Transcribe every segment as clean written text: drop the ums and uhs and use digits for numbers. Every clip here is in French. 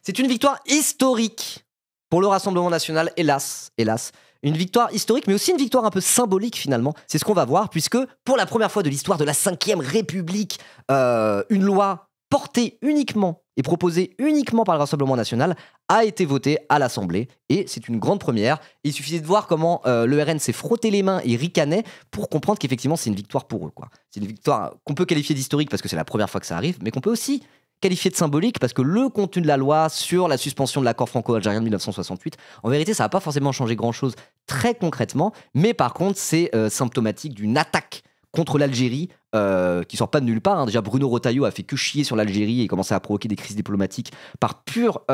C'est une victoire historique pour le Rassemblement national, hélas, hélas. Une victoire historique, mais aussi une victoire un peu symbolique finalement. C'est ce qu'on va voir, puisque pour la première fois de l'histoire de la Ve République, une loi portée uniquement et proposée uniquement par le Rassemblement national a été votée à l'Assemblée. Et c'est une grande première. Il suffisait de voir comment le RN s'est frotté les mains et ricanait pour comprendre qu'effectivement c'est une victoire pour eux, quoi. C'est une victoire qu'on peut qualifier d'historique parce que c'est la première fois que ça arrive, mais qu'on peut aussi qualifié de symbolique parce que le contenu de la loi sur la suspension de l'accord franco-algérien de 1968, en vérité, ça n'a pas forcément changé grand-chose très concrètement, mais par contre, c'est symptomatique d'une attaque contre l'Algérie qui sort pas de nulle part. Hein. Déjà, Bruno Retailleau a fait que chier sur l'Algérie et commencé à provoquer des crises diplomatiques par pure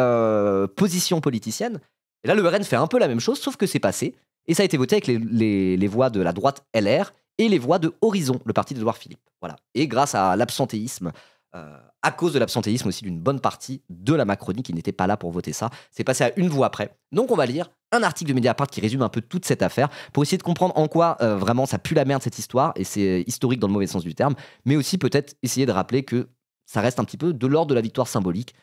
position politicienne. Et là, le RN fait un peu la même chose, sauf que c'est passé, et ça a été voté avec les voix de la droite LR et les voix de Horizon, le parti d'Édouard Philippe. Voilà. Et grâce à l'absentéisme, à cause de l'absentéisme aussi d'une bonne partie de la Macronie qui n'était pas là pour voter ça. C'est passé à une voix près. Donc on va lire un article de Mediapart qui résume un peu toute cette affaire pour essayer de comprendre en quoi vraiment ça pue la merde cette histoire, et c'est historique dans le mauvais sens du terme, mais aussi peut-être essayer de rappeler que ça reste un petit peu de l'ordre de la victoire symbolique.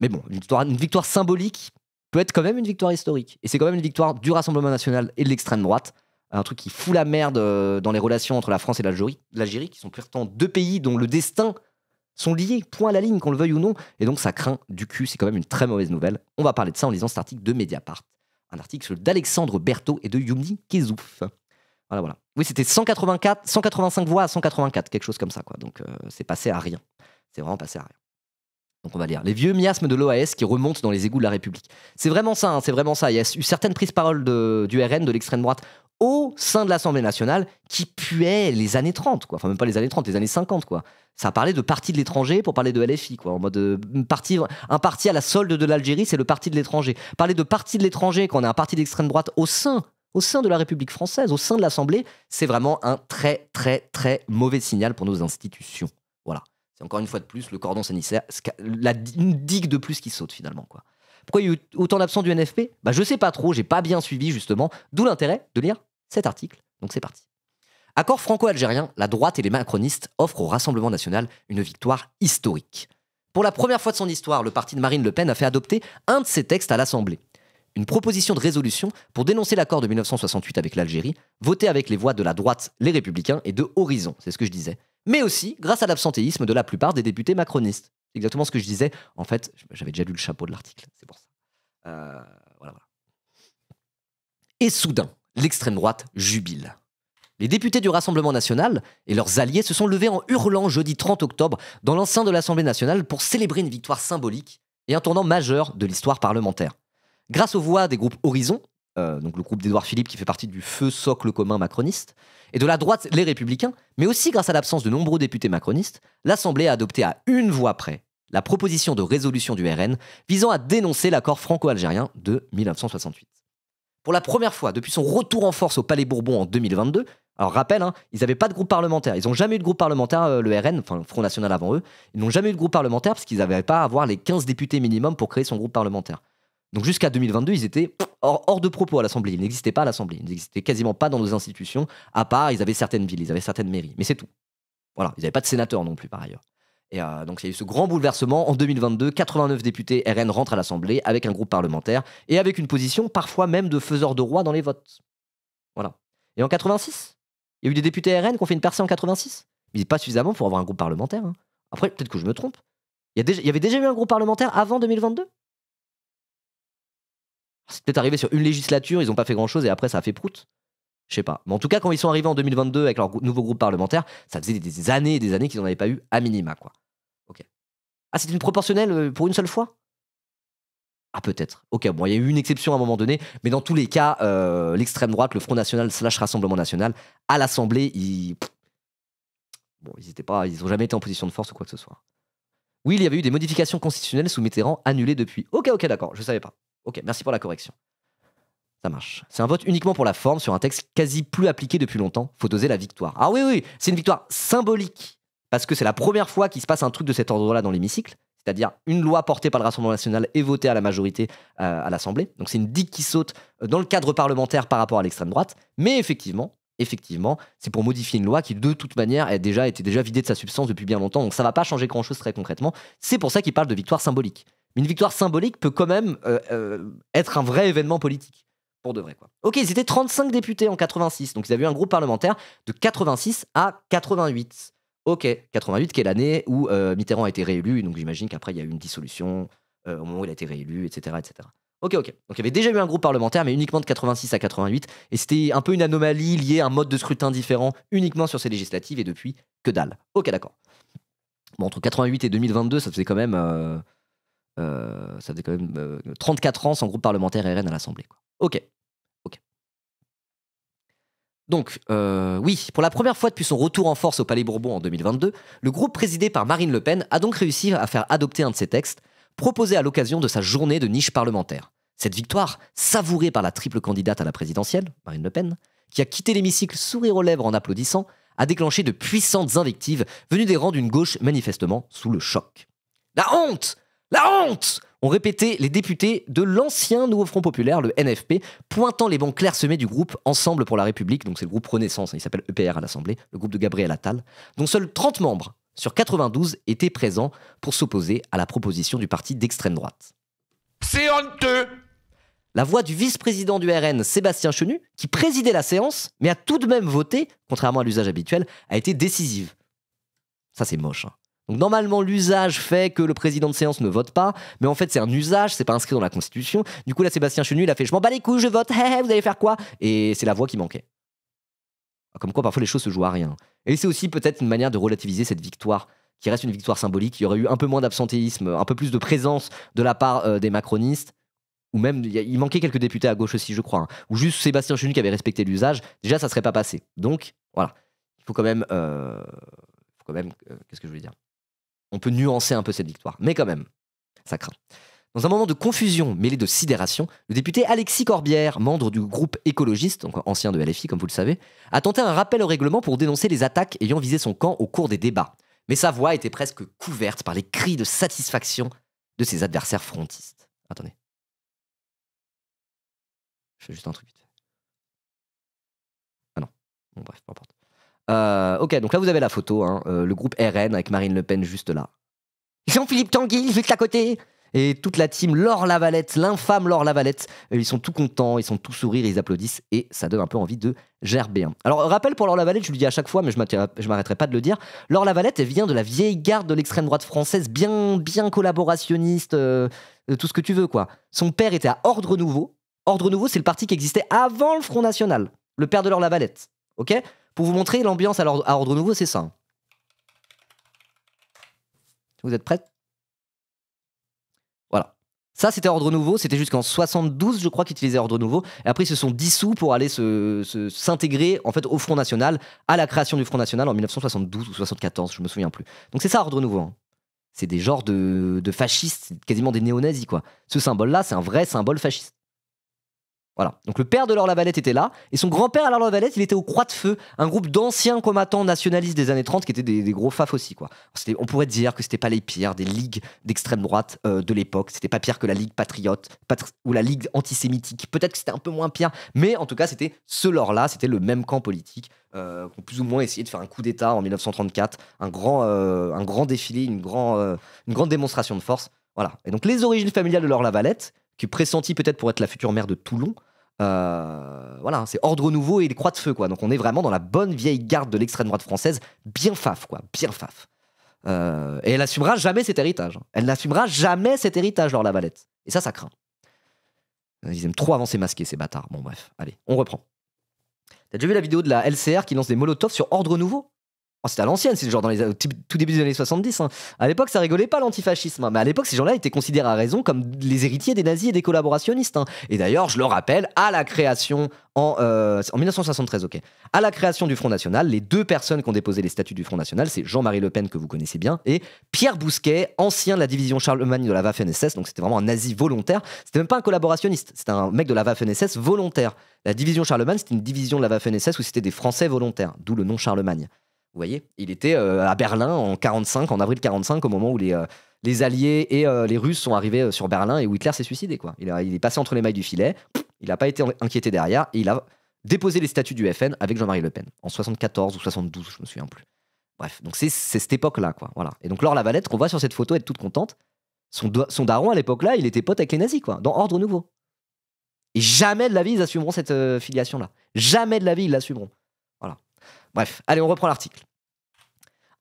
Mais bon, une victoire symbolique peut être quand même une victoire historique. Et c'est quand même une victoire du Rassemblement national et de l'extrême droite. Un truc qui fout la merde dans les relations entre la France et l'Algérie, qui sont pourtant deux pays dont le destin sont liés, point à la ligne, qu'on le veuille ou non, et donc ça craint du cul, c'est quand même une très mauvaise nouvelle. On va parler de ça en lisant cet article de Mediapart, un article d'Alexandre Berthaud et de Yumi Kezouf. Voilà. Oui, c'était 185 voix à 184, quelque chose comme ça, quoi. Donc c'est passé à rien. C'est vraiment passé à rien. Donc on va lire. Les vieux miasmes de l'OAS qui remontent dans les égouts de la République. C'est vraiment ça, hein, c'est vraiment ça. Il y a eu certaines prises parole du RN, de l'extrême droite, au sein de l'Assemblée nationale, qui puaient les années 30, quoi. Enfin, même pas les années 30, les années 50, quoi. Ça parlait de parti de l'étranger pour parler de LFI, quoi. En mode, un parti à la solde de l'Algérie, c'est le parti de l'étranger. Parler de parti de l'étranger quand on est un parti d'extrême droite au sein de la République française, au sein de l'Assemblée, c'est vraiment un très, très, très mauvais signal pour nos institutions. Voilà. C'est encore une fois de plus le cordon sanitaire, une digue de plus qui saute finalement, quoi. Pourquoi il y a eu autant d'absents du NFP ? Bah, je sais pas trop, j'ai pas bien suivi justement, d'où l'intérêt de lire cet article. Donc c'est parti. Accord franco-algérien, la droite et les macronistes offrent au Rassemblement national une victoire historique. Pour la première fois de son histoire, le parti de Marine Le Pen a fait adopter un de ses textes à l'Assemblée. Une proposition de résolution pour dénoncer l'accord de 1968 avec l'Algérie, votée avec les voix de la droite, les Républicains, et de Horizon, c'est ce que je disais. Mais aussi grâce à l'absentéisme de la plupart des députés macronistes. C'est exactement ce que je disais. En fait, j'avais déjà lu le chapeau de l'article, c'est pour ça. Voilà. Et soudain, l'extrême droite jubile. Les députés du Rassemblement national et leurs alliés se sont levés en hurlant jeudi 30 octobre dans l'enceinte de l'Assemblée nationale pour célébrer une victoire symbolique et un tournant majeur de l'histoire parlementaire. Grâce aux voix des groupes Horizon, donc le groupe d'Édouard Philippe qui fait partie du feu socle commun macroniste, et de la droite les Républicains, mais aussi grâce à l'absence de nombreux députés macronistes, l'Assemblée a adopté à une voix près la proposition de résolution du RN visant à dénoncer l'accord franco-algérien de 1968. Pour la première fois depuis son retour en force au Palais Bourbon en 2022, alors rappel, hein, ils n'avaient pas de groupe parlementaire, ils n'ont jamais eu de groupe parlementaire, le RN, enfin le Front National avant eux, ils n'ont jamais eu de groupe parlementaire parce qu'ils n'avaient pas à avoir les 15 députés minimum pour créer son groupe parlementaire. Donc jusqu'à 2022, ils étaient hors de propos à l'Assemblée, ils n'existaient pas à l'Assemblée, ils n'existaient quasiment pas dans nos institutions, à part ils avaient certaines villes, ils avaient certaines mairies, mais c'est tout. Voilà, ils n'avaient pas de sénateurs non plus par ailleurs. Et donc il y a eu ce grand bouleversement en 2022, 89 députés RN rentrent à l'Assemblée avec un groupe parlementaire et avec une position parfois même de faiseur de roi dans les votes. Voilà. Et en 86, il y a eu des députés RN qui ont fait une percée en 86, mais pas suffisamment pour avoir un groupe parlementaire. Hein. Après, peut-être que je me trompe. Il y avait déjà eu un groupe parlementaire avant 2022 ? C'est peut-être arrivé sur une législature, ils n'ont pas fait grand-chose et après ça a fait prout. Je sais pas. Mais en tout cas, quand ils sont arrivés en 2022 avec leur nouveau groupe parlementaire, ça faisait des années et des années qu'ils n'en avaient pas eu à minima, quoi. Ok. Ah, c'est une proportionnelle pour une seule fois ? Ah, peut-être. Ok, bon, il y a eu une exception à un moment donné, mais dans tous les cas, l'extrême droite, le Front National / Rassemblement National, à l'Assemblée, ils ont jamais été en position de force ou quoi que ce soit. Oui, il y avait eu des modifications constitutionnelles sous Mitterrand annulées depuis. Ok, d'accord, je savais pas. Ok, merci pour la correction. Ça marche. C'est un vote uniquement pour la forme sur un texte quasi plus appliqué depuis longtemps. Faut doser la victoire. Ah oui, c'est une victoire symbolique parce que c'est la première fois qu'il se passe un truc de cet ordre-là dans l'hémicycle, c'est-à-dire une loi portée par le Rassemblement national et votée à la majorité à l'Assemblée. Donc c'est une digue qui saute dans le cadre parlementaire par rapport à l'extrême droite. Mais effectivement, c'est pour modifier une loi qui de toute manière était déjà vidée de sa substance depuis bien longtemps. Donc ça va pas changer grand-chose très concrètement. C'est pour ça qu'il parle de victoire symbolique. Mais une victoire symbolique peut quand même être un vrai événement politique. Pour de vrai, quoi. Ok, ils étaient 35 députés en 86, donc ils avaient eu un groupe parlementaire de 86 à 88. Ok, 88 qui est l'année où Mitterrand a été réélu, donc j'imagine qu'après il y a eu une dissolution au moment où il a été réélu, etc., etc. Ok. Donc il y avait déjà eu un groupe parlementaire, mais uniquement de 86 à 88, et c'était un peu une anomalie liée à un mode de scrutin différent uniquement sur ces législatives, et depuis, que dalle. Ok, d'accord. Bon, entre 88 et 2022, ça faisait quand même 34 ans sans groupe parlementaire RN à l'Assemblée, quoi. Ok. Donc, oui, pour la première fois depuis son retour en force au Palais Bourbon en 2022, le groupe présidé par Marine Le Pen a donc réussi à faire adopter un de ses textes, proposé à l'occasion de sa journée de niche parlementaire. Cette victoire, savourée par la triple candidate à la présidentielle, Marine Le Pen, qui a quitté l'hémicycle sourire aux lèvres en applaudissant, a déclenché de puissantes invectives venues des rangs d'une gauche manifestement sous le choc. La honte! La honte! Ont répété les députés de l'ancien Nouveau Front Populaire, le NFP, pointant les bancs clairsemés du groupe Ensemble pour la République, donc c'est le groupe Renaissance, il s'appelle EPR à l'Assemblée, le groupe de Gabriel Attal, dont seuls 30 membres sur 92 étaient présents pour s'opposer à la proposition du parti d'extrême droite. C'est honteux! La voix du vice-président du RN, Sébastien Chenu, qui présidait la séance, mais a tout de même voté, contrairement à l'usage habituel, a été décisive. Ça c'est moche, hein. Donc normalement l'usage fait que le président de séance ne vote pas, mais en fait c'est un usage, c'est pas inscrit dans la Constitution. Du coup là Sébastien Chenu il a fait je m'en bats les couilles, je vote, vous allez faire quoi? Et c'est la voix qui manquait. Comme quoi parfois les choses se jouent à rien. Et c'est aussi peut-être une manière de relativiser cette victoire, qui reste une victoire symbolique. Il y aurait eu un peu moins d'absentéisme, un peu plus de présence de la part des macronistes, ou même il manquait quelques députés à gauche aussi je crois, hein, ou juste Sébastien Chenu qui avait respecté l'usage, déjà ça serait pas passé. Donc voilà, il faut quand même... qu'est-ce que je voulais dire? On peut nuancer un peu cette victoire, mais quand même, ça craint. Dans un moment de confusion mêlée de sidération, le député Alexis Corbière, membre du groupe écologiste, donc ancien de LFI comme vous le savez, a tenté un rappel au règlement pour dénoncer les attaques ayant visé son camp au cours des débats. Mais sa voix était presque couverte par les cris de satisfaction de ses adversaires frontistes. Attendez. Je fais juste un truc vite fait. Ah non. Bon bref, peu importe. Ok, donc là vous avez la photo, hein, le groupe RN avec Marine Le Pen juste là. Jean-Philippe Tanguy, juste à côté. Et toute la team Laure Lavalette, l'infâme Laure Lavalette, ils sont tout contents, ils sont tout sourires, ils applaudissent et ça donne un peu envie de gerber. Alors rappel pour Laure Lavalette, je le dis à chaque fois mais je m'arrêterai pas de le dire. Laure Lavalette, elle vient de la vieille garde de l'extrême droite française, bien collaborationniste, tout ce que tu veux quoi. Son père était à Ordre Nouveau. Ordre Nouveau, c'est le parti qui existait avant le Front National. Le père de Laure Lavalette, ok? Pour vous montrer l'ambiance à Ordre Nouveau, c'est ça. Vous êtes prêts? Voilà. Ça, c'était Ordre Nouveau. C'était jusqu'en 72, je crois, qu'ils utilisaient Ordre Nouveau. Et après, ils se sont dissous pour aller s'intégrer en fait, au Front National, à la création du Front National en 1972 ou 74, je me souviens plus. Donc c'est ça, Ordre Nouveau. Hein. C'est des genres de fascistes, quasiment des néo-nazis, quoi. Ce symbole-là, c'est un vrai symbole fasciste. Voilà. Donc le père de Laure Lavalette était là, et son grand-père à Laure Lavalette, il était au Croix de Feu, un groupe d'anciens combattants nationalistes des années 30 qui étaient des gros faf aussi, quoi. On pourrait dire que c'était pas les pires des ligues d'extrême droite de l'époque, c'était pas pire que la Ligue Patriote ou la Ligue antisémitique, peut-être que c'était un peu moins pire, mais en tout cas c'était ce lore-là, c'était le même camp politique, qui ont plus ou moins essayé de faire un coup d'État en 1934, un grand défilé, une grande démonstration de force. Voilà. Et donc les origines familiales de Laure Lavalette, qui est pressentie peut-être pour être la future maire de Toulon, voilà, c'est Ordre Nouveau et les Croix de Feu, quoi. Donc on est vraiment dans la bonne vieille garde de l'extrême droite française, bien faf, quoi, bien faf. Et elle n'assumera jamais cet héritage. Elle n'assumera jamais cet héritage, Laure Lavalette. Et ça craint. Ils aiment trop avancer masqués, ces bâtards. Bon, bref, allez, on reprend. T'as déjà vu la vidéo de la LCR qui lance des molotovs sur Ordre Nouveau? Oh, c'était à l'ancienne, c'est genre dans les tout début des années 70. Hein. À l'époque, ça rigolait pas l'antifascisme. Hein. Mais à l'époque, ces gens-là étaient considérés à raison comme les héritiers des nazis et des collaborationnistes. Hein. Et d'ailleurs, je le rappelle, à la création, en 1973, ok, à la création du Front National, les deux personnes qui ont déposé les statuts du Front National, c'est Jean-Marie Le Pen, que vous connaissez bien, et Pierre Bousquet, ancien de la division Charlemagne de la Waffen-SS. Donc c'était vraiment un nazi volontaire. C'était même pas un collaborationniste, c'était un mec de la Waffen-SS volontaire. La division Charlemagne, c'était une division de la Waffen-SS où c'était des Français volontaires, d'où le nom Charlemagne. Vous voyez, il était à Berlin en avril 45, au moment où les Alliés et les Russes sont arrivés sur Berlin et où Hitler s'est suicidé, quoi. Il est passé entre les mailles du filet, il n'a pas été inquiété derrière et il a déposé les statuts du FN avec Jean-Marie Le Pen en 74 ou 72, je me souviens plus. Bref, donc c'est cette époque-là, quoi. Voilà. Et donc Laure Lavalette, qu'on voit sur cette photo, être toute contente. Son daron, à l'époque-là, il était pote avec les nazis, quoi, dans Ordre Nouveau. Et jamais de la vie, ils assumeront cette filiation-là. Jamais de la vie, ils l'assumeront. Voilà. Bref, allez, on reprend l'article.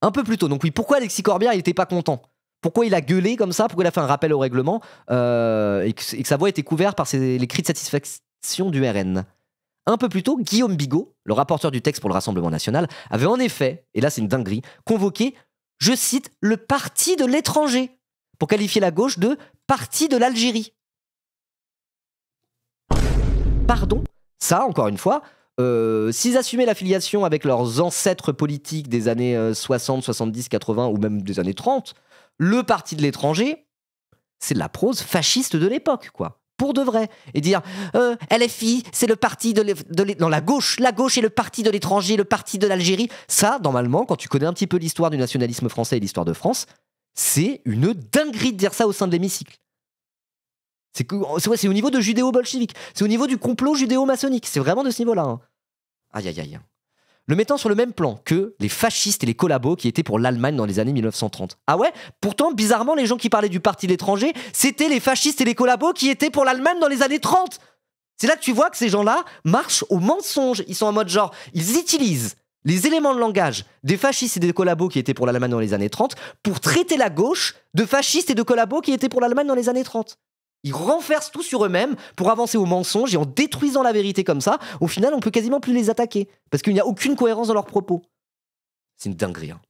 Un peu plus tôt, donc oui, pourquoi Alexis Corbière, il était pas content ? Pourquoi il a gueulé comme ça ? Pourquoi il a fait un rappel au règlement et que sa voix était couverte par les cris de satisfaction du RN ? Un peu plus tôt, Guillaume Bigot, le rapporteur du texte pour le Rassemblement national, avait en effet, et là c'est une dinguerie, convoqué, je cite, le parti de l'étranger, pour qualifier la gauche de parti de l'Algérie. Pardon ? Ça, encore une fois, s'ils assumaient l'affiliation avec leurs ancêtres politiques des années 60, 70, 80 ou même des années 30, le parti de l'étranger, c'est de la prose fasciste de l'époque, quoi. Pour de vrai. Et dire LFI, c'est le parti non, la gauche est le parti de l'étranger, le parti de l'Algérie. Ça, normalement, quand tu connais un petit peu l'histoire du nationalisme français et l'histoire de France, c'est une dinguerie de dire ça au sein de l'hémicycle. C'est au niveau de judéo-bolchevique. C'est au niveau du complot judéo-maçonnique. C'est vraiment de ce niveau-là. Hein. Aïe, aïe, aïe. Le mettant sur le même plan que les fascistes et les collabos qui étaient pour l'Allemagne dans les années 1930. Ah ouais ? Pourtant, bizarrement, les gens qui parlaient du parti de l'étranger, c'était les fascistes et les collabos qui étaient pour l'Allemagne dans les années 30. C'est là que tu vois que ces gens-là marchent au mensonge. Ils sont en mode genre, ils utilisent les éléments de langage des fascistes et des collabos qui étaient pour l'Allemagne dans les années 30 pour traiter la gauche de fascistes et de collabos qui étaient pour l'Allemagne dans les années 30. Ils renversent tout sur eux-mêmes pour avancer au mensonge et en détruisant la vérité comme ça, au final, on peut quasiment plus les attaquer parce qu'il n'y a aucune cohérence dans leurs propos. C'est une dinguerie. Hein.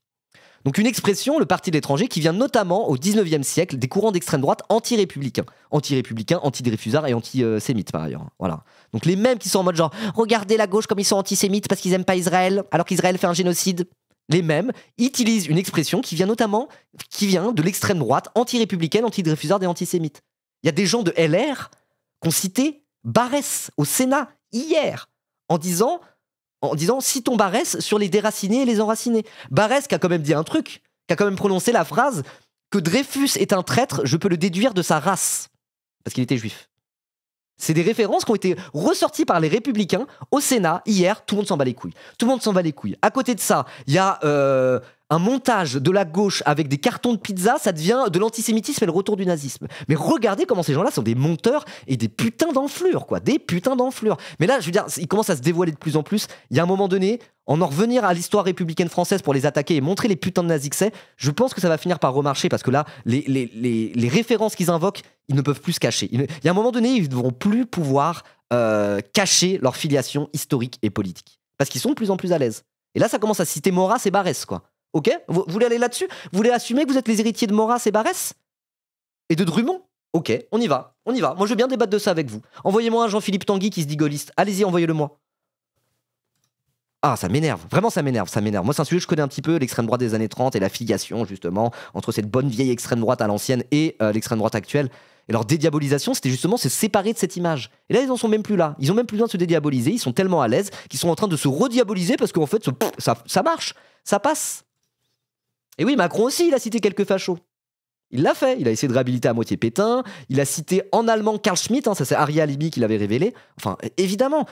Donc une expression, le parti de l'étranger, qui vient notamment au 19e siècle des courants d'extrême droite anti-républicains, anti-dreyfusards et antisémites par ailleurs. Voilà. Donc les mêmes qui sont en mode genre, regardez la gauche comme ils sont antisémites parce qu'ils n'aiment pas Israël, alors qu'Israël fait un génocide. Les mêmes utilisent une expression qui vient de l'extrême droite anti-républicaine, anti-dreyfusarde et antisémite. Il y a des gens de LR qui ont cité Barès au Sénat hier en disant citons Barès sur les déracinés et les enracinés. Barès qui a quand même dit un truc, qui a quand même prononcé la phrase que Dreyfus est un traître, je peux le déduire de sa race parce qu'il était juif. C'est des références qui ont été ressorties par les Républicains au Sénat hier. Tout le monde s'en bat les couilles. Tout le monde s'en bat les couilles. À côté de ça, il y a un montage de la gauche avec des cartons de pizza. Ça devient de l'antisémitisme et le retour du nazisme. Mais regardez comment ces gens-là sont des monteurs et des putains d'enflures, quoi. Des putains d'enflures. Mais là, je veux dire, ils commencent à se dévoiler de plus en plus. Il y a un moment donné, en revenir à l'histoire républicaine française pour les attaquer et montrer les putains de nazis que c'est, je pense que ça va finir par remarcher parce que là, les références qu'ils invoquent, ils ne peuvent plus se cacher. Il y a un moment donné, ils ne devront plus pouvoir cacher leur filiation historique et politique. Parce qu'ils sont de plus en plus à l'aise. Et là, ça commence à citer Maurras et Barès, quoi. Ok ? Vous voulez aller là-dessus ? Vous voulez assumer que vous êtes les héritiers de Maurras et Barès ? Et de Drummond ? Ok, on y va. Moi, je veux bien débattre de ça avec vous. Envoyez-moi un Jean-Philippe Tanguy qui se dit gaulliste. Allez-y, envoyez-le-moi. Ah, ça m'énerve. Vraiment, ça m'énerve. Moi, c'est un sujet que je connais un petit peu, l'extrême droite des années 30 et la filiation, justement, entre cette bonne vieille extrême droite à l'ancienne et l'extrême droite actuelle. Et leur dédiabolisation, c'était justement se séparer de cette image. Et là, ils en sont même plus là. Ils ont même plus besoin de se dédiaboliser. Ils sont tellement à l'aise qu'ils sont en train de se rediaboliser parce qu'en fait, ça marche. Ça passe. Et oui, Macron aussi, il a cité quelques fachos. Il l'a fait. Il a essayé de réhabiliter à moitié Pétain. Il a cité en allemand Carl Schmitt. Ça, c'est Ari Alibi qui l'avait révélé. Enfin, évidemment.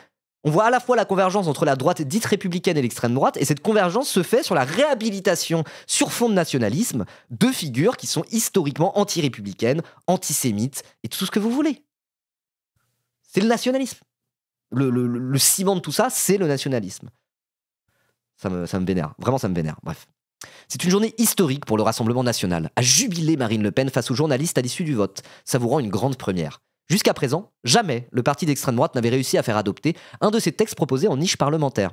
On voit à la fois la convergence entre la droite dite républicaine et l'extrême droite, et cette convergence se fait sur la réhabilitation sur fond de nationalisme de figures qui sont historiquement anti-républicaines, antisémites, et tout ce que vous voulez. C'est le nationalisme. Le ciment de tout ça, c'est le nationalisme. Ça me vénère. Vraiment, ça me vénère. Bref. C'est une journée historique pour le Rassemblement national. À jubiler Marine Le Pen face aux journalistes à l'issue du vote. Ça vous rend une grande première. Jusqu'à présent, jamais le parti d'extrême droite n'avait réussi à faire adopter un de ses textes proposés en niche parlementaire.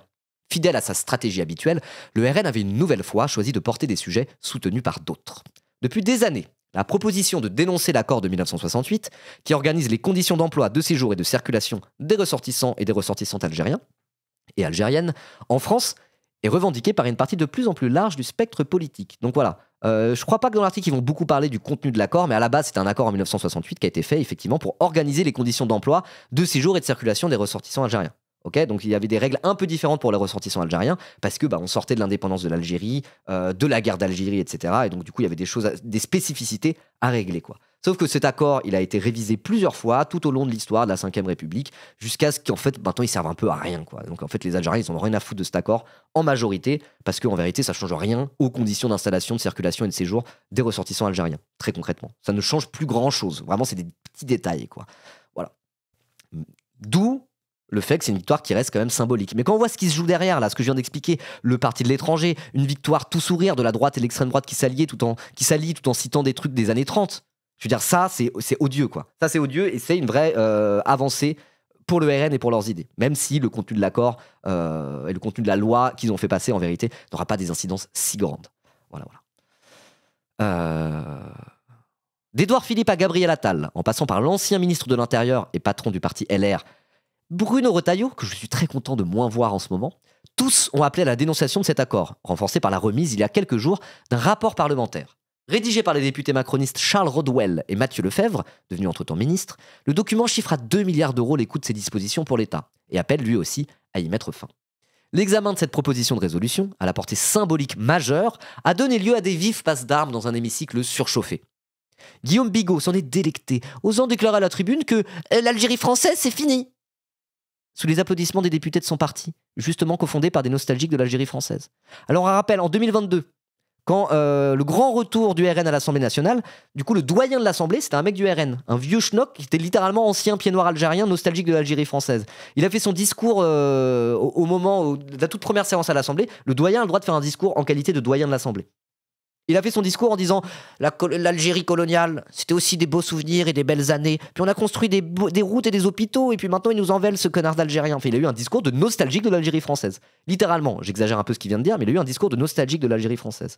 Fidèle à sa stratégie habituelle, le RN avait une nouvelle fois choisi de porter des sujets soutenus par d'autres. Depuis des années, la proposition de dénoncer l'accord de 1968, qui organise les conditions d'emploi, de séjour et de circulation des ressortissants et des ressortissantes algériens et algériennes en France, est revendiquée par une partie de plus en plus large du spectre politique. Donc voilà. Je crois pas que dans l'article ils vont beaucoup parler du contenu de l'accord, mais à la base c'était un accord en 1968 qui a été fait effectivement pour organiser les conditions d'emploi, de séjour et de circulation des ressortissants algériens. Okay, donc il y avait des règles un peu différentes pour les ressortissants algériens parce que on sortait de l'indépendance de l'Algérie, de la guerre d'Algérie, etc. Et donc du coup il y avait des spécificités à régler, quoi. Sauf que cet accord, il a été révisé plusieurs fois tout au long de l'histoire de la Ve République, jusqu'à ce qu'en fait, maintenant, il serve un peu à rien, quoi. Donc en fait, les Algériens, ils n'ont rien à foutre de cet accord en majorité, parce qu'en vérité, ça ne change rien aux conditions d'installation, de circulation et de séjour des ressortissants algériens, très concrètement. Ça ne change plus grand-chose. Vraiment, c'est des petits détails, quoi. Voilà. D'où le fait que c'est une victoire qui reste quand même symbolique. Mais quand on voit ce qui se joue derrière, là, ce que je viens d'expliquer, le parti de l'étranger, une victoire tout sourire de la droite et de l'extrême droite qui s'allient tout en citant des trucs des années 30. Je veux dire, ça, c'est odieux, quoi. Ça, c'est odieux et c'est une vraie avancée pour le RN et pour leurs idées. Même si le contenu de l'accord et le contenu de la loi qu'ils ont fait passer, en vérité, n'aura pas des incidences si grandes. Voilà. D'Édouard Philippe à Gabriel Attal, en passant par l'ancien ministre de l'Intérieur et patron du parti LR, Bruno Retailleau, que je suis très content de moins voir en ce moment, tous ont appelé à la dénonciation de cet accord, renforcé par la remise il y a quelques jours d'un rapport parlementaire. Rédigé par les députés macronistes Charles Rodwell et Mathieu Lefebvre, devenu entre-temps ministre, le document chiffre à 2 milliards d'euros les coûts de ces dispositions pour l'État, et appelle lui aussi à y mettre fin. L'examen de cette proposition de résolution, à la portée symbolique majeure, a donné lieu à des vifs passes d'armes dans un hémicycle surchauffé. Guillaume Bigot s'en est délecté, osant déclarer à la tribune que l'Algérie française, c'est fini. Sous les applaudissements des députés de son parti, justement cofondé par des nostalgiques de l'Algérie française. Alors un rappel, en 2022, quand le grand retour du RN à l'Assemblée nationale, du coup le doyen de l'Assemblée, c'était un mec du RN, un vieux schnock qui était littéralement ancien pied noir algérien, nostalgique de l'Algérie française. Il a fait son discours au moment de la toute première séance à l'Assemblée. Le doyen a le droit de faire un discours en qualité de doyen de l'Assemblée. Il a fait son discours en disant l'Algérie coloniale, c'était aussi des beaux souvenirs et des belles années. Puis on a construit des routes et des hôpitaux, et puis maintenant il nous envèle ce connard d'Algérien. Enfin, il a eu un discours de nostalgique de l'Algérie française. Littéralement, j'exagère un peu ce qu'il vient de dire, mais il a eu un discours de nostalgique de l'Algérie française.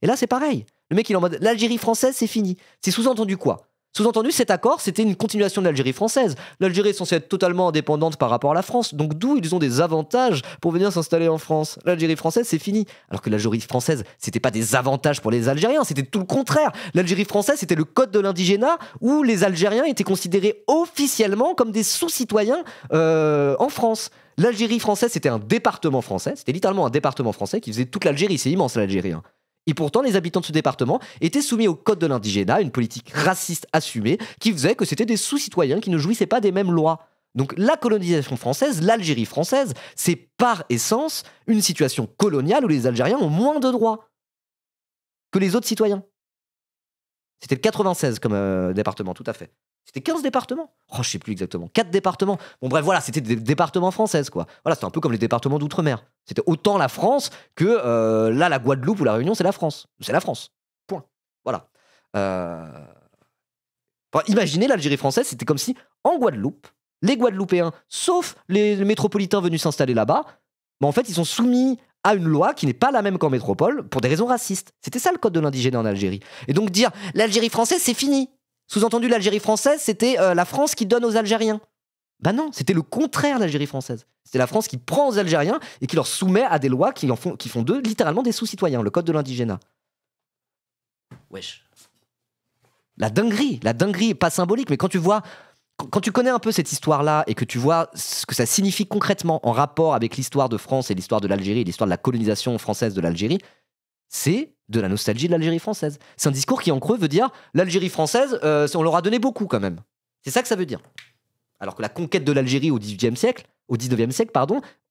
Et là, c'est pareil. Le mec, il est en mode l'Algérie française, c'est fini. C'est sous-entendu quoi ? Sous-entendu, cet accord, c'était une continuation de l'Algérie française. L'Algérie est censée être totalement indépendante par rapport à la France, donc d'où ils ont des avantages pour venir s'installer en France. L'Algérie française, c'est fini. Alors que l'Algérie française, c'était pas des avantages pour les Algériens, c'était tout le contraire. L'Algérie française, c'était le code de l'indigénat où les Algériens étaient considérés officiellement comme des sous-citoyens en France. L'Algérie française, c'était un département français, c'était littéralement un département français qui faisait toute l'Algérie, c'est immense l'Algérie. Hein. Et pourtant, les habitants de ce département étaient soumis au code de l'indigénat, une politique raciste assumée qui faisait que c'était des sous-citoyens qui ne jouissaient pas des mêmes lois. Donc la colonisation française, l'Algérie française, c'est par essence une situation coloniale où les Algériens ont moins de droits que les autres citoyens. C'était le 96 comme département, tout à fait. C'était 15 départements. Oh, je sais plus exactement. 4 départements. Bon, bref, voilà, c'était des départements françaises, quoi. Voilà, c'était un peu comme les départements d'outre-mer. C'était autant la France que là, la Guadeloupe ou la Réunion, c'est la France. C'est la France. Point. Voilà. Imaginez l'Algérie française, c'était comme si, en Guadeloupe, les Guadeloupéens, sauf les métropolitains venus s'installer là-bas, en fait, ils sont soumis à une loi qui n'est pas la même qu'en métropole pour des raisons racistes. C'était ça le code de l'indigénat en Algérie. Et donc dire l'Algérie française, c'est fini. Sous-entendu, l'Algérie française, c'était la France qui donne aux Algériens. Ben non, c'était le contraire, l'Algérie française. C'était la France qui prend aux Algériens et qui leur soumet à des lois qui font d'eux littéralement des sous-citoyens, le code de l'indigénat. Wesh. La dinguerie, pas symbolique, mais quand tu connais un peu cette histoire-là et que tu vois ce que ça signifie concrètement en rapport avec l'histoire de France et l'histoire de l'Algérie et l'histoire de la colonisation française de l'Algérie, c'est de la nostalgie de l'Algérie française. C'est un discours qui, en creux, veut dire l'Algérie française, on leur a donné beaucoup quand même. C'est ça que ça veut dire. Alors que la conquête de l'Algérie au 19e siècle,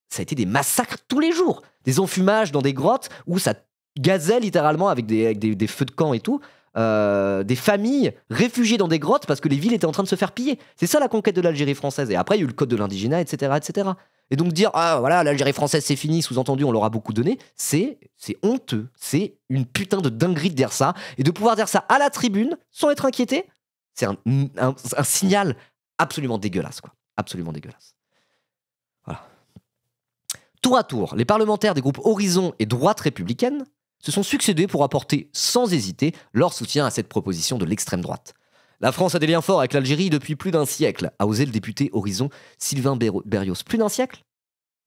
ça a été des massacres tous les jours. Des enfumages dans des grottes où ça gazait littéralement avec des feux de camp et tout. Des familles réfugiées dans des grottes parce que les villes étaient en train de se faire piller. C'est ça la conquête de l'Algérie française. Et après, il y a eu le code de l'indigénat, etc., etc. Et donc dire, ah voilà, l'Algérie française c'est fini, sous-entendu on leur a beaucoup donné, c'est honteux. C'est une putain de dinguerie de dire ça. Et de pouvoir dire ça à la tribune sans être inquiété, c'est un signal absolument dégueulasse, quoi. Absolument dégueulasse. Voilà. Tour à tour, les parlementaires des groupes Horizon et Droite républicaine se sont succédés pour apporter sans hésiter leur soutien à cette proposition de l'extrême droite. La France a des liens forts avec l'Algérie depuis plus d'un siècle, a osé le député Horizon Sylvain Berrios. Plus d'un siècle ?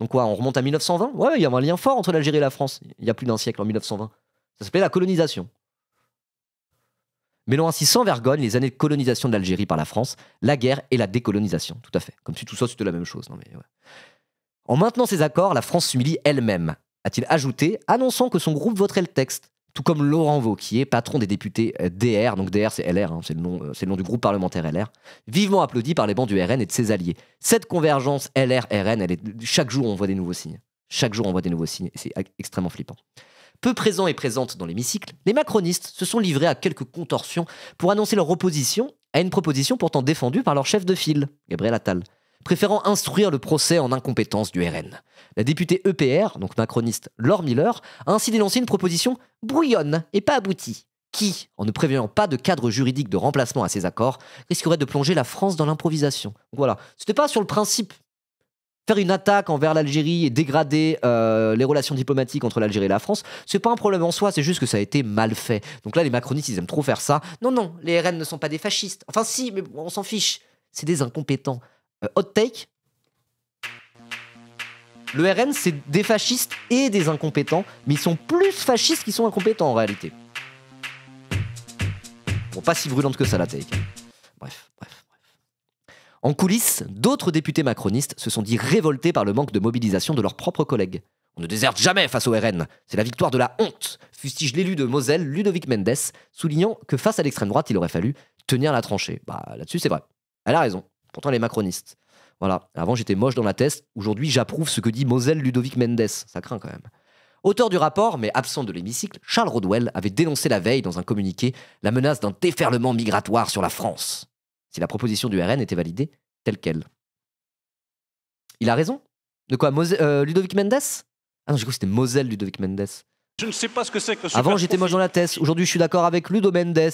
Donc quoi, on remonte à 1920 ? Ouais, il y a un lien fort entre l'Algérie et la France. Il y a plus d'un siècle, en 1920. Ça s'appelait la colonisation. Mêlant ainsi sans vergogne les années de colonisation de l'Algérie par la France, la guerre et la décolonisation. Tout à fait. Comme si tout ça c'était la même chose. Non mais ouais. En maintenant ces accords, la France s'humilie elle-même, a-t-il ajouté, annonçant que son groupe voterait le texte, tout comme Laurent Wauquiez, patron des députés DR, donc DR c'est LR, hein, c'est le nom du groupe parlementaire LR, vivement applaudi par les bancs du RN et de ses alliés. Cette convergence LR-RN, chaque jour on voit des nouveaux signes. Chaque jour on voit des nouveaux signes, et c'est extrêmement flippant. Peu présents et présentes dans l'hémicycle, les macronistes se sont livrés à quelques contorsions pour annoncer leur opposition à une proposition pourtant défendue par leur chef de file, Gabriel Attal, préférant instruire le procès en incompétence du RN. La députée EPR, donc macroniste Laure Miller, a ainsi dénoncé une proposition brouillonne et pas aboutie, qui, en ne prévoyant pas de cadre juridique de remplacement à ces accords, risquerait de plonger la France dans l'improvisation. Donc voilà, c'était pas sur le principe faire une attaque envers l'Algérie et dégrader les relations diplomatiques entre l'Algérie et la France, c'est pas un problème en soi, c'est juste que ça a été mal fait. Donc là, les macronistes, ils aiment trop faire ça. Non, non, les RN ne sont pas des fascistes. Enfin si, mais on s'en fiche. C'est des incompétents. Hot take. Le RN, c'est des fascistes et des incompétents, mais ils sont plus fascistes qu'ils sont incompétents en réalité. Bon, pas si brûlante que ça la take. Bref. En coulisses, d'autres députés macronistes se sont dit révoltés par le manque de mobilisation de leurs propres collègues. On ne déserte jamais face au RN. C'est la victoire de la honte, fustige l'élu de Moselle, Ludovic Mendes, soulignant que face à l'extrême droite, il aurait fallu tenir la tranchée. Bah là-dessus, c'est vrai. Elle a raison. Pourtant, elle est macroniste. Voilà. Avant, j'étais moche dans la tête. Aujourd'hui, j'approuve ce que dit Moselle, Ludovic Mendes. Ça craint quand même. Auteur du rapport, mais absent de l'hémicycle, Charles Rodwell avait dénoncé la veille, dans un communiqué, la menace d'un déferlement migratoire sur la France. Si la proposition du RN était validée telle qu'elle. Il a raison. De quoi Ludovic Mendes? Ah non, j'ai cru que c'était Moselle Ludovic Mendes. Je ne sais pas ce que c'est que ce Avant, j'étais moche dans la tête. Aujourd'hui, je suis d'accord avec Ludo Mendes.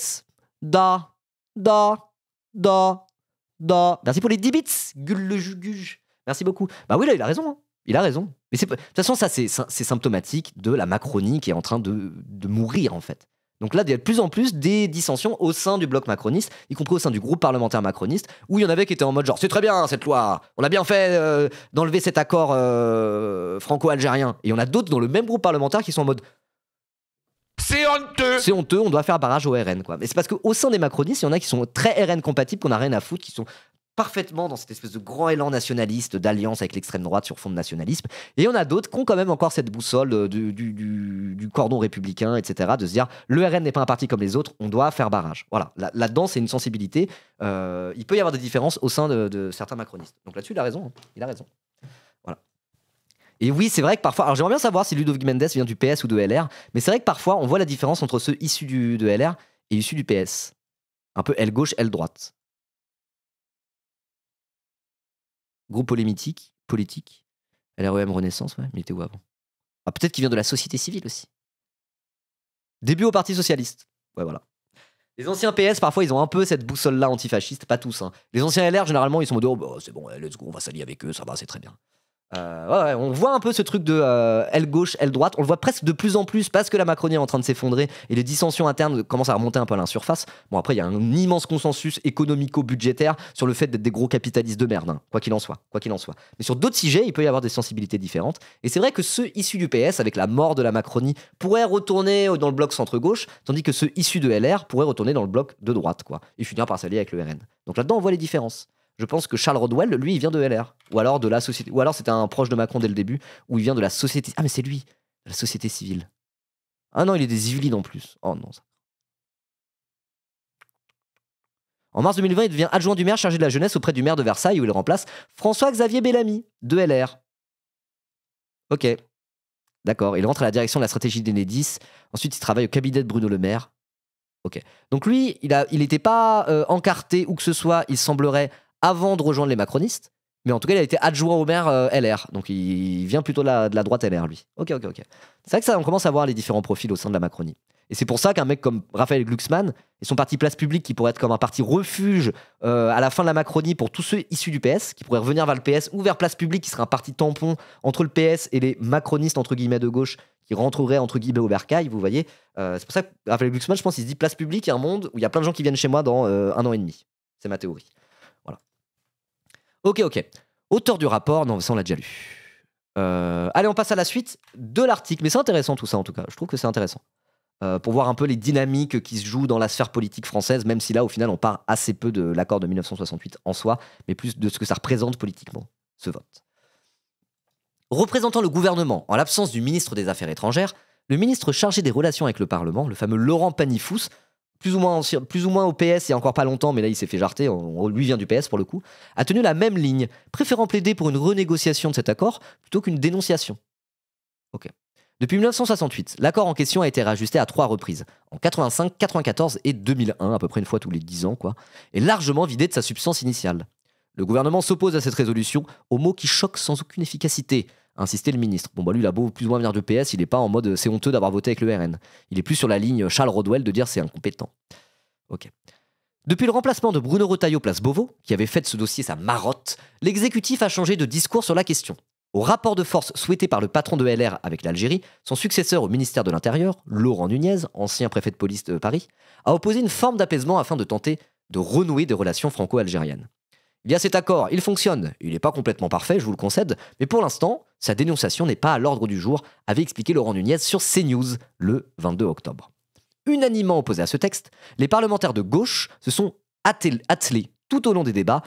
Da. Merci pour les 10 bits. Guge. Merci beaucoup. Bah oui, là, il a raison. Hein. Il a raison. Mais de toute façon, ça, c'est symptomatique de la Macronie qui est en train de mourir, en fait. Donc là, il y a de plus en plus des dissensions au sein du bloc macroniste, y compris au sein du groupe parlementaire macroniste, où il y en avait qui étaient en mode genre, c'est très bien cette loi, on a bien fait d'enlever cet accord franco-algérien. Et il y en a d'autres dans le même groupe parlementaire qui sont en mode, c'est honteux. C'est honteux, on doit faire barrage au RN, quoi. Mais c'est parce qu'au sein des macronistes, il y en a qui sont très RN compatibles, qu'on n'a rien à foutre, qui sont parfaitement dans cette espèce de grand élan nationaliste, d'alliance avec l'extrême droite sur fond de nationalisme. Et il y en a d'autres qui ont quand même encore cette boussole du cordon républicain, etc., de se dire, le RN n'est pas un parti comme les autres, on doit faire barrage. Voilà, là-dedans, c'est une sensibilité. Il peut y avoir des différences au sein de certains macronistes. Donc là-dessus, il a raison. Il a raison. Voilà. Et oui, c'est vrai que parfois, alors j'aimerais bien savoir si Ludovic Mendes vient du PS ou de LR, mais c'est vrai que parfois, on voit la différence entre ceux issus de LR et issus du PS. Un peu aile gauche, aile droite. Groupe politique, LREM Renaissance, ouais, mais il était où avant? Ah, peut-être qu'il vient de la société civile aussi. Début au Parti Socialiste. Ouais, voilà. Les anciens PS, parfois, ils ont un peu cette boussole-là antifasciste, pas tous. Hein. Les anciens LR, généralement, ils sont en mode, oh, bah, c'est bon, let's go, on va s'allier avec eux, ça va, c'est très bien. Ouais, on voit un peu ce truc de aile gauche, aile droite. On le voit presque de plus en plus parce que la Macronie est en train de s'effondrer et les dissensions internes commencent à remonter un peu à la surface. Bon, après, il y a un immense consensus économico-budgétaire sur le fait d'être des gros capitalistes de merde, hein, quoi qu'il en soit. Mais sur d'autres sujets, il peut y avoir des sensibilités différentes. Et c'est vrai que ceux issus du PS, avec la mort de la Macronie, pourraient retourner dans le bloc centre-gauche, tandis que ceux issus de LR pourraient retourner dans le bloc de droite, quoi, et finir par s'allier avec le RN. Donc là-dedans, on voit les différences. Je pense que Charles Rodwell, lui, il vient de LR. Ou alors de la société. Ou alors c'était un proche de Macron dès le début, où il vient de la société. Ah, mais c'est lui, de la société civile. Ah non, il est des Yvelines en plus. Oh non, ça. En mars 2020, il devient adjoint du maire chargé de la jeunesse auprès du maire de Versailles, où il remplace François-Xavier Bellamy, de LR. Ok. D'accord. Il rentre à la direction de la stratégie d'Enedis. Ensuite, il travaille au cabinet de Bruno Le Maire. Ok. Donc lui, il n'était pas encarté où que ce soit, il semblerait, avant de rejoindre les macronistes, mais en tout cas, il a été adjoint au maire LR. Donc il vient plutôt de la droite LR, lui. Ok. C'est vrai que ça, on commence à voir les différents profils au sein de la Macronie. Et c'est pour ça qu'un mec comme Raphaël Glucksmann et son parti Place Publique, qui pourrait être comme un parti refuge à la fin de la Macronie pour tous ceux issus du PS, qui pourraient revenir vers le PS ou vers Place Publique, qui serait un parti tampon entre le PS et les macronistes, entre guillemets, de gauche, qui rentreraient entre guillemets au bercail, vous voyez. C'est pour ça que Raphaël Glucksmann, je pense, il se dit Place Publique, il y a un monde où il y a plein de gens qui viennent chez moi dans 1 an et demi. C'est ma théorie. Voilà. Ok. Auteur du rapport, non, ça on l'a déjà lu. Allez, on passe à la suite de l'article. Mais c'est intéressant tout ça en tout cas. Je trouve que c'est intéressant. Pour voir un peu les dynamiques qui se jouent dans la sphère politique française, même si là, au final, on part assez peu de l'accord de 1968 en soi, mais plus de ce que ça représente politiquement, ce vote. Représentant le gouvernement en l'absence du ministre des Affaires étrangères, le ministre chargé des relations avec le Parlement, le fameux Laurent Panifoux, plus ou moins au PS il y a encore pas longtemps, mais là il s'est fait jarter, lui vient du PS pour le coup, a tenu la même ligne, préférant plaider pour une renégociation de cet accord plutôt qu'une dénonciation. Ok. Depuis 1968, l'accord en question a été réajusté à 3 reprises, en 85, 94 et 2001, à peu près une fois tous les 10 ans, quoi, et largement vidé de sa substance initiale. Le gouvernement s'oppose à cette résolution aux mots qui choquent sans aucune efficacité, a insisté le ministre. Bon, lui, il a beau plus ou moins venir de PS, il n'est pas en mode c'est honteux d'avoir voté avec le RN. Il est plus sur la ligne Charles Rodwell de dire c'est incompétent. Ok. Depuis le remplacement de Bruno Retailleau place Beauvau, qui avait fait de ce dossier sa marotte, l'exécutif a changé de discours sur la question. Au rapport de force souhaité par le patron de LR avec l'Algérie, son successeur au ministère de l'Intérieur, Laurent Nunez, ancien préfet de police de Paris, a opposé une forme d'apaisement afin de tenter de renouer des relations franco-algériennes. Il y a cet accord, il fonctionne, il n'est pas complètement parfait, je vous le concède, mais pour l'instant, sa dénonciation n'est pas à l'ordre du jour, avait expliqué Laurent Nunez sur CNews le 22 octobre. Unanimement opposés à ce texte, les parlementaires de gauche se sont attelés tout au long des débats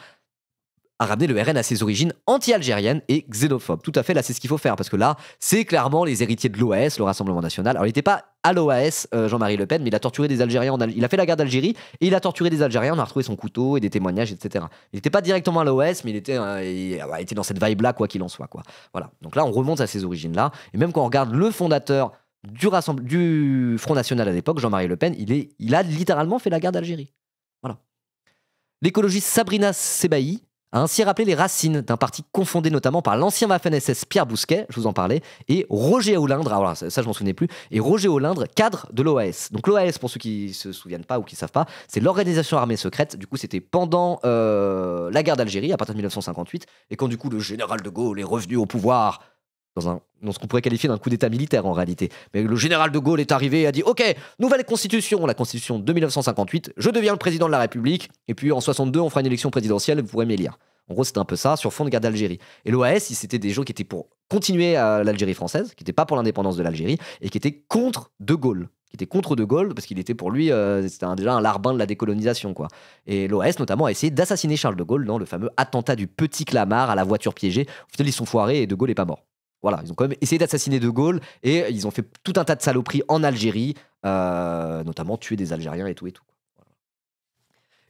à ramener le RN à ses origines anti-algériennes et xénophobes. Tout à fait, là c'est ce qu'il faut faire, parce que là, c'est clairement les héritiers de l'OAS, le Rassemblement National. Alors il n'était pas à l'OAS, Jean-Marie Le Pen, mais il a torturé des Algériens, il a fait la guerre d'Algérie, et il a torturé des Algériens, on a retrouvé son couteau et des témoignages, etc. Il n'était pas directement à l'OAS, mais il était dans cette vibe-là, quoi qu'il en soit, quoi. Voilà, donc là on remonte à ces origines-là, et même quand on regarde le fondateur du Front National à l'époque, Jean-Marie Le Pen, il a littéralement fait la guerre d'Algérie. Voilà. L'écologiste Sabrina Sebaï a ainsi rappelé les racines d'un parti confondé notamment par l'ancien Waffen-SS Pierre Bousquet, je vous en parlais, et Roger Olindre, alors ça je m'en souvenais plus, et Roger Olindre, cadre de l'OAS. Donc l'OAS, pour ceux qui se souviennent pas ou qui savent pas, c'est l'organisation armée secrète, du coup c'était pendant la guerre d'Algérie, à partir de 1958, et quand du coup le général de Gaulle est revenu au pouvoir, dans ce qu'on pourrait qualifier d'un coup d'état militaire en réalité. Mais le général de Gaulle est arrivé et a dit « Ok, nouvelle constitution, la constitution de 1958, je deviens le président de la République, et puis en 62, on fera une élection présidentielle et vous pourrez m'élire. » En gros, c'était un peu ça, sur fond de guerre d'Algérie. Et l'OAS, c'était des gens qui étaient pour continuer à l'Algérie française, qui n'étaient pas pour l'indépendance de l'Algérie, et qui étaient contre De Gaulle. Parce qu'il était pour lui, c'était déjà un larbin de la décolonisation, quoi. Et l'OAS, notamment, a essayé d'assassiner Charles de Gaulle dans le fameux attentat du Petit Clamart à la voiture piégée. Au final, ils sont foirés et De Gaulle n'est pas mort. Voilà, ils ont quand même essayé d'assassiner De Gaulle et ils ont fait tout un tas de saloperies en Algérie, notamment tuer des Algériens et tout. Voilà.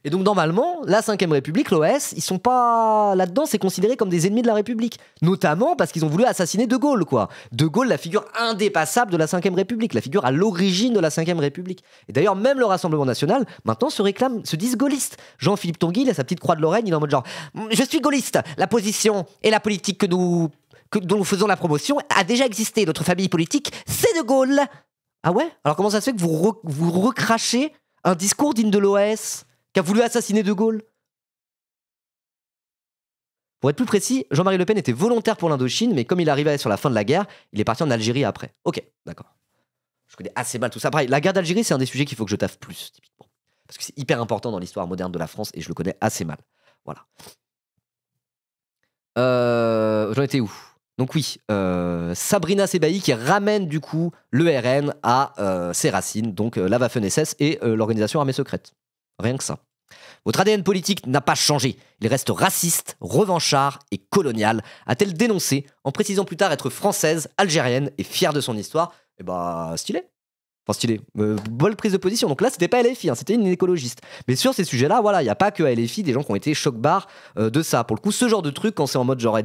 Et donc normalement, la 5ème République, l'OAS, ils sont pas là-dedans, c'est considéré comme des ennemis de la République. Notamment parce qu'ils ont voulu assassiner De Gaulle, quoi. De Gaulle, la figure indépassable de la 5ème République, la figure à l'origine de la 5ème République. Et d'ailleurs, même le Rassemblement National, maintenant, se disent gaullistes. Jean-Philippe Tanguy, il a sa petite croix de Lorraine, il est en mode genre « Je suis gaulliste, la position et la politique dont nous faisons la promotion a déjà existé. Notre famille politique, c'est De Gaulle. » Ah ouais? Alors comment ça se fait que vous recrachez un discours digne de l'OAS qui a voulu assassiner De Gaulle? Pour être plus précis, Jean-Marie Le Pen était volontaire pour l'Indochine, mais comme il arrivait sur la fin de la guerre, il est parti en Algérie après. Ok, d'accord. Je connais assez mal tout ça. Pareil, la guerre d'Algérie, c'est un des sujets qu'il faut que je taffe plus, typiquement. Parce que c'est hyper important dans l'histoire moderne de la France et je le connais assez mal. Voilà. J'en étais où? Donc oui, Sabrina Sebaï qui ramène du coup le RN à ses racines, donc la Waffen-SS et l'organisation armée secrète. Rien que ça. Votre ADN politique n'a pas changé. Il reste raciste, revanchard et colonial, a-t-elle dénoncé, en précisant plus tard être française, algérienne et fière de son histoire. Et bah, stylé. Enfin, stylé. Bonne prise de position. Donc là, c'était pas LFI, hein, c'était une écologiste. Mais sur ces sujets-là, voilà, il n'y a pas que à LFI des gens qui ont été choc-barres de ça. Pour le coup, ce genre de truc, quand c'est en mode genre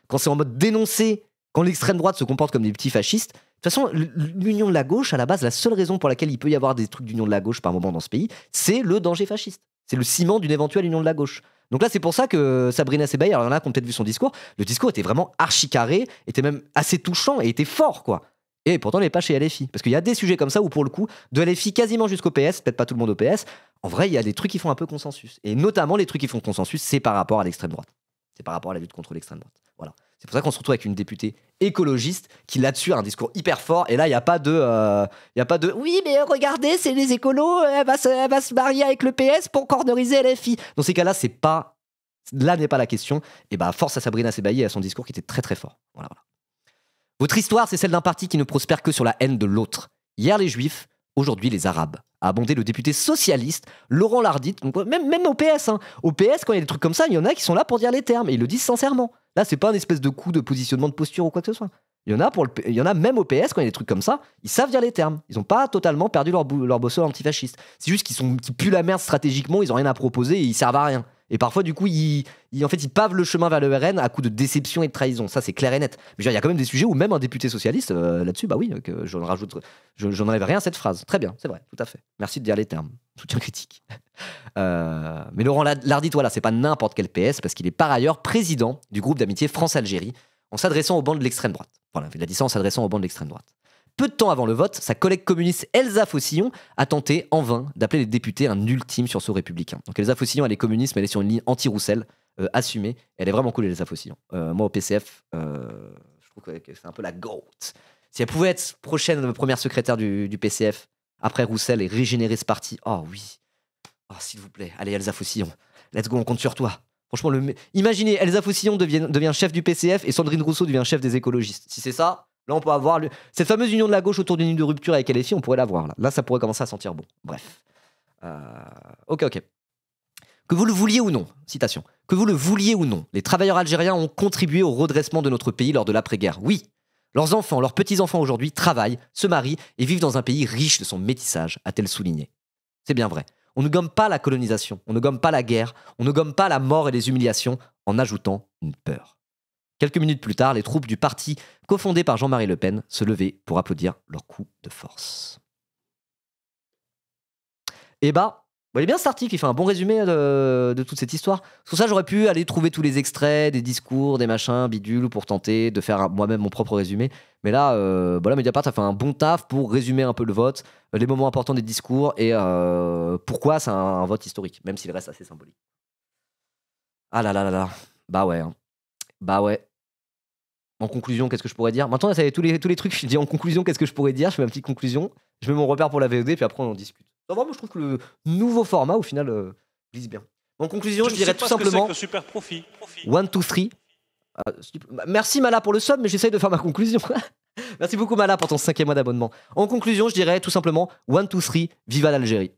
quand c'est en mode dénoncer, quand l'extrême droite se comporte comme des petits fascistes. De toute façon, l'union de la gauche, à la base, la seule raison pour laquelle il peut y avoir des trucs d'union de la gauche par moment dans ce pays, c'est le danger fasciste. C'est le ciment d'une éventuelle union de la gauche. Donc là, c'est pour ça que Sabrina Sebaï, alors il y en a qui ont peut-être vu son discours, le discours était vraiment archi carré, était même assez touchant et était fort, quoi. Et pourtant, il n'est pas chez LFI. Parce qu'il y a des sujets comme ça où, pour le coup, de LFI quasiment jusqu'au PS, peut-être pas tout le monde au PS, en vrai, il y a des trucs qui font un peu consensus. Et notamment, les trucs qui font consensus, c'est par rapport à l'extrême droite. C'est par rapport à la lutte contre l'extrême droite. Voilà. C'est pour ça qu'on se retrouve avec une députée écologiste qui là-dessus a un discours hyper fort. Et là, il n'y a pas de oui, mais regardez, c'est les écolos, elle va se marier avec le PS pour corneriser LFI. Dans ces cas-là, là n'est pas la question. Et bah, force à Sabrina Sebaï et à son discours qui était très très fort. Voilà. Votre histoire, c'est celle d'un parti qui ne prospère que sur la haine de l'autre. Hier les Juifs, aujourd'hui les Arabes. A abondé le député socialiste Laurent Lardit. Donc même au PS, hein. Au PS, quand il y a des trucs comme ça, il y en a qui sont là pour dire les termes et ils le disent sincèrement. Là, c'est pas un espèce de coup de positionnement de posture ou quoi que ce soit. Il y en a, il y en a même au PS, quand il y a des trucs comme ça, ils savent dire les termes. Ils n'ont pas totalement perdu leur boussole antifasciste. C'est juste qu'ils puent la merde stratégiquement, ils n'ont rien à proposer et ils servent à rien. Et parfois, du coup, ils pavent le chemin vers le RN à coup de déception et de trahison. Ça, c'est clair et net. Mais il y a quand même des sujets où même un député socialiste, là-dessus, bah oui, que j'en enlève rien à cette phrase. Très bien, c'est vrai, tout à fait. Merci de dire les termes. Soutien critique. Mais Laurent Lardit, voilà, c'est pas n'importe quel PS, parce qu'il est par ailleurs président du groupe d'amitié France-Algérie, en s'adressant au banc de l'extrême droite. Voilà, il a dit ça en s'adressant au banc de l'extrême droite. Peu de temps avant le vote, sa collègue communiste Elsa Faucillon a tenté, en vain, d'appeler les députés un ultime sursaut républicain. Donc Elsa Faucillon, elle est communiste, mais elle est sur une ligne anti-Roussel, assumée. Elle est vraiment cool, Elsa Faucillon. Moi, au PCF, je trouve que c'est un peu la GOAT. Si elle pouvait être première secrétaire du PCF, après Roussel, et régénérer ce parti, oh oui. Oh, s'il vous plaît, allez Elsa Faucillon, let's go, on compte sur toi. Franchement, imaginez, Elsa Faucillon devient chef du PCF et Sandrine Rousseau devient chef des écologistes. Si c'est ça, là on peut avoir cette fameuse union de la gauche autour d'une ligne de rupture avec LFI, on pourrait l'avoir. Là, ça pourrait commencer à sentir bon. Bref. Ok. Que vous le vouliez ou non, citation, que vous le vouliez ou non, les travailleurs algériens ont contribué au redressement de notre pays lors de l'après-guerre. Oui. Leurs enfants, leurs petits-enfants aujourd'hui travaillent, se marient et vivent dans un pays riche de son métissage, a-t-elle souligné. C'est bien vrai. On ne gomme pas la colonisation, on ne gomme pas la guerre, on ne gomme pas la mort et les humiliations en ajoutant une peur. Quelques minutes plus tard, les troupes du parti cofondé par Jean-Marie Le Pen se levaient pour applaudir leur coup de force. Et bah, vous voyez bien cet article, il fait un bon résumé de toute cette histoire. Pour ça, j'aurais pu aller trouver tous les extraits, des discours, des machins, bidules, pour tenter de faire moi-même mon propre résumé. Mais là, Mediapart a fait un bon taf pour résumer un peu le vote, les moments importants des discours et pourquoi c'est un vote historique, même s'il reste assez symbolique. Ah là là là là. Bah ouais. Bah ouais. En conclusion, qu'est-ce que je pourrais dire? Maintenant, ça y est, tous les trucs, je dis en conclusion, qu'est-ce que je pourrais dire? Je fais ma petite conclusion, je mets mon repère pour la VOD, puis après on en discute. Non, vraiment, je trouve que le nouveau format, au final, glisse bien. En conclusion, je dirais tout simplement... Super profit. 1, 2, 3. Merci Mala pour le sub, mais j'essaye de faire ma conclusion. Merci beaucoup Mala pour ton 5e mois d'abonnement. En conclusion, je dirais tout simplement 1, 2, 3, viva l'Algérie.